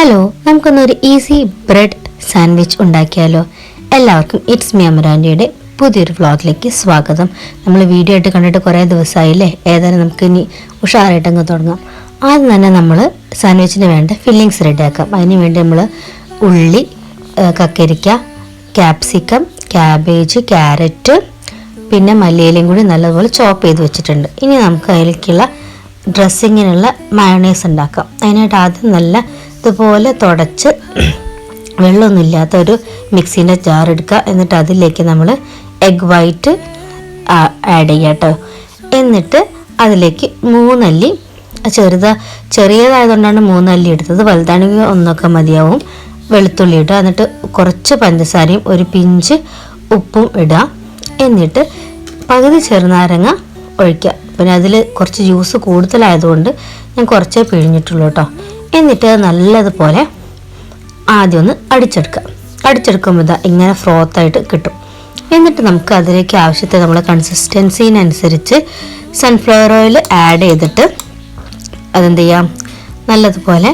Hello, നമുക്കൊന്നൊരു easy bread sandwich ഉണ്ടാക്കിയാലോ? എല്ലാവർക്കും ഇറ്റ്സ് മീ അമരാൻഡിയുടെ പുതിയൊരു വ്ളോഗിലേക്ക് സ്വാഗതം. നമ്മൾ വീഡിയോ ആയിട്ട് കണ്ടിട്ട് കുറേ ദിവസമായില്ലേ, ഏതായാലും നമുക്ക് ഇനി ഉഷാറായിട്ടങ്ങ് തുടങ്ങാം. ആദ്യം തന്നെ നമ്മൾ സാൻഡ്വിച്ചിന് വേണ്ട ഫില്ലിങ്സ് റെഡിയാക്കാം. അതിന് വേണ്ടി നമ്മൾ ഉള്ളി, കക്കരിക്ക, ക്യാപ്സിക്കം, ക്യാബേജ്, ക്യാരറ്റ്, പിന്നെ മല്ലിയിലയും കൂടി നല്ലതുപോലെ ചോപ്പ് ചെയ്ത് വെച്ചിട്ടുണ്ട്. ഇനി നമുക്ക് അതിലേക്കുള്ള ഡ്രസ്സിങ്ങിനുള്ള മയോണൈസ് ഉണ്ടാക്കാം. അതിനായിട്ട് ആദ്യം നല്ല ഇതുപോലെ തുടച്ച് വെള്ളമൊന്നുമില്ലാത്ത ഒരു മിക്സീൻ്റെ ജാർ എടുക്കുക. എന്നിട്ട് അതിലേക്ക് നമ്മൾ എഗ് വൈറ്റ് ആഡ് ചെയ്യുക കേട്ടോ. എന്നിട്ട് അതിലേക്ക് 3 അല്ലി ചെറിയതായതുകൊണ്ടാണ് 3 അല്ലി എടുത്തത്, വലുതാണെങ്കിൽ 1 മതിയാവും. വെളുത്തുള്ളി ഇടുക, എന്നിട്ട് കുറച്ച് പഞ്ചസാരയും ഒരു പിഞ്ച് ഉപ്പും ഇടുക. എന്നിട്ട് പകുതി ചെറുനാരങ്ങ ഒഴിക്കുക. പിന്നെ അതിൽ കുറച്ച് ജ്യൂസ് കൂടുതലായതുകൊണ്ട് ഞാൻ കുറച്ചേ പിഴിഞ്ഞിട്ടുള്ളൂ കേട്ടോ. എന്നിട്ട് നല്ലതുപോലെ ആദ്യം ഒന്ന് അടിച്ചെടുക്കുമ്പോൾ ഇതാ ഇങ്ങനെ ഫ്രോത്തായിട്ട് കിട്ടും. എന്നിട്ട് നമുക്ക് അതിലേക്ക് ആവശ്യത്തിന് നമ്മളെ കൺസിസ്റ്റൻസിനനുസരിച്ച് സൺഫ്ലവർ ഓയിൽ ആഡ് ചെയ്തിട്ട് അതെന്ത് ചെയ്യാം, നല്ലതുപോലെ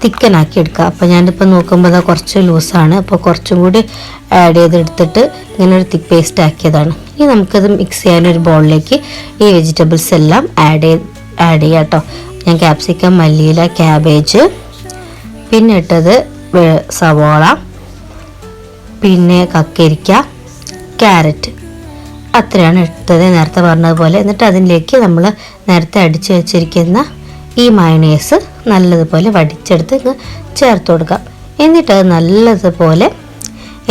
തിക്കനാക്കി എടുക്കുക. അപ്പോൾ ഞാനിപ്പോൾ നോക്കുമ്പോൾ അത് കുറച്ച് ലൂസാണ്, അപ്പോൾ കുറച്ചും കൂടി ആഡ് ചെയ്തെടുത്തിട്ട് ഇങ്ങനെ ഒരു തിക്ക് പേസ്റ്റ് ആക്കിയതാണ്. ഇനി നമുക്കത് മിക്സ് ചെയ്യാനൊരു ബൗളിലേക്ക് ഈ വെജിറ്റബിൾസ് എല്ലാം ആഡ് ചെയ്യാം കേട്ടോ. ഞാൻ ക്യാപ്സിക്കം, മല്ലിയില, ക്യാബേജ്, പിന്നെ ഇട്ടത് സവോള, പിന്നെ കക്കരിക്ക, ക്യാരറ്റ്, അത്രയാണ് ഇട്ടത് നേരത്തെ പറഞ്ഞതുപോലെ. എന്നിട്ട് അതിലേക്ക് നമ്മൾ നേരത്തെ അടിച്ചു വെച്ചിരിക്കുന്ന ഈ മയോണൈസ് നല്ലതുപോലെ വടിച്ചെടുത്ത് ചേർത്ത് കൊടുക്കാം. എന്നിട്ട് അത് നല്ലതുപോലെ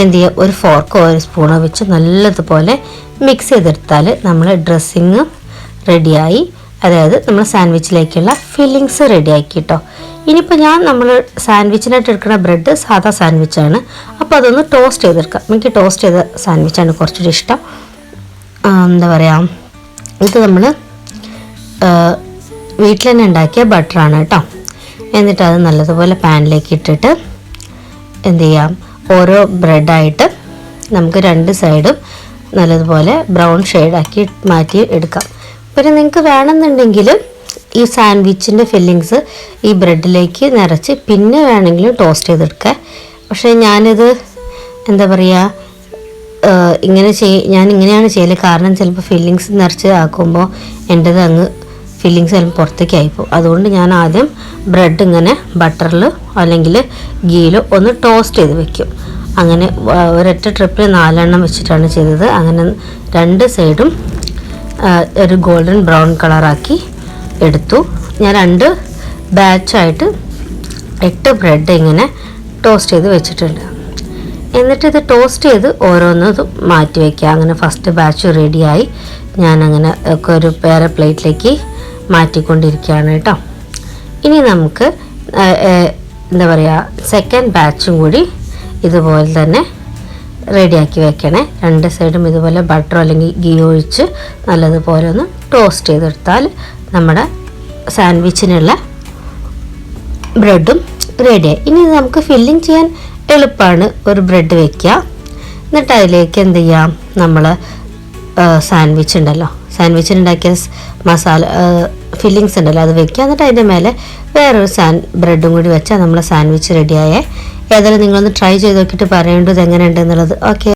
എന്ത് ചെയ്യുക, ഒരു ഫോർക്കോ ഒരു സ്പൂണോ വെച്ച് നല്ലതുപോലെ മിക്സ് ചെയ്തെടുത്താൽ നമ്മൾ ഡ്രസ്സിങ് റെഡിയായി. അതായത് നമ്മൾ സാൻഡ്വിച്ചിലേക്കുള്ള ഫില്ലിങ്സ് റെഡിയാക്കി കേട്ടോ. ഇനിയിപ്പോൾ നമ്മൾ സാൻഡ്വിച്ചിനായിട്ട് എടുക്കുന്ന ബ്രെഡ് സാധാ സാൻഡ്വിച്ചാണ്, അപ്പോൾ അതൊന്ന് ടോസ്റ്റ് ചെയ്തെടുക്കാം. എനിക്ക് ടോസ്റ്റ് ചെയ്ത സാൻഡ്വിച്ചാണ് കുറച്ചുകൂടി ഇഷ്ടം. എന്താ പറയുക, ഇത് നമ്മൾ വീട്ടിൽ തന്നെ ഉണ്ടാക്കിയ ബട്ടറാണ് കേട്ടോ. എന്നിട്ട് അത് നല്ലതുപോലെ പാനിലേക്ക് ഇട്ടിട്ട് എന്ത് ചെയ്യാം, ഓരോ ബ്രെഡായിട്ട് നമുക്ക് 2 സൈഡും നല്ലതുപോലെ ബ്രൗൺ ഷെയ്ഡാക്കി മാറ്റി എടുക്കാം. പിന്നെ നിങ്ങൾക്ക് വേണമെന്നുണ്ടെങ്കിൽ ഈ സാൻഡ്വിച്ചിൻ്റെ ഫില്ലിങ്സ് ഈ ബ്രെഡിലേക്ക് നിറച്ച് പിന്നെ വേണമെങ്കിലും ടോസ്റ്റ് ചെയ്തെടുക്കുക. പക്ഷേ ഞാനിത് എന്താ പറയുക, ഞാൻ ഇങ്ങനെയാണ് ചെയ്യല്. കാരണം ചിലപ്പോൾ ഫില്ലിങ്സ് നിറച്ച് ആക്കുമ്പോൾ എൻ്റെത് അങ്ങ് ഫില്ലിങ്സ് ചിലപ്പോൾ പുറത്തേക്ക് ആയിപ്പോവും. അതുകൊണ്ട് ഞാൻ ആദ്യം ബ്രെഡ് ഇങ്ങനെ ബട്ടറിൽ അല്ലെങ്കിൽ ഗീയിലോ ഒന്ന് ടോസ്റ്റ് ചെയ്ത് വെക്കും. അങ്ങനെ ഒരൊറ്റ ട്രിപ്പിൽ 4 എണ്ണം വെച്ചിട്ടാണ് ചെയ്തത്. അങ്ങനെ 2 സൈഡും ഒരു ഗോൾഡൻ ബ്രൗൺ കളറാക്കി എടുത്തു. ഞാൻ 2 ബാച്ചായിട്ട് 8 ബ്രെഡ് ഇങ്ങനെ ടോസ്റ്റ് ചെയ്ത് വെച്ചിട്ടുണ്ട്. എന്നിട്ട് ഇത് ടോസ്റ്റ് ചെയ്ത് ഓരോന്നും മാറ്റി വയ്ക്കുക. അങ്ങനെ ഫസ്റ്റ് ബാച്ച് റെഡിയായി. ഞാനങ്ങനെ ഒക്കെ ഒരു വേറെ പ്ലേറ്റിലേക്ക് മാറ്റിക്കൊണ്ടിരിക്കുകയാണ് കേട്ടോ. ഇനി നമുക്ക് എന്താ പറയുക, സെക്കൻഡ് ബാച്ചും കൂടി ഇതുപോലെ തന്നെ റെഡിയാക്കി വെക്കണേ. 2 സൈഡും ഇതുപോലെ ബട്ടർ അല്ലെങ്കിൽ ഗീ ഒഴിച്ച് നല്ലതുപോലെ ഒന്ന് ടോസ്റ്റ് ചെയ്തെടുത്താൽ നമ്മുടെ സാൻഡ്വിച്ചിനുള്ള ബ്രെഡും റെഡിയായി. ഇനി നമുക്ക് ഫില്ലിങ് ചെയ്യാൻ എളുപ്പമാണ്. ഒരു ബ്രെഡ് വെക്കുക, എന്നിട്ട് അതിലേക്ക് എന്ത് ചെയ്യാം, നമ്മൾ സാൻഡ്വിച്ച് ഉണ്ടല്ലോ, സാൻഡ്വിച്ചിനുണ്ടാക്കിയ മസാല ഫില്ലിങ്സ് ഉണ്ടല്ലോ, അത് വെക്കുക. എന്നിട്ട് അതിൻ്റെ മേലെ വേറൊരു ബ്രെഡും കൂടി വെച്ചാൽ നമ്മളെ സാൻഡ്വിച്ച് റെഡിയായേ. ഏതായാലും നിങ്ങളൊന്ന് ട്രൈ ചെയ്ത് നോക്കിയിട്ട് പറയേണ്ടത് എങ്ങനെയുണ്ടെന്നുള്ളത്. ഓക്കെ.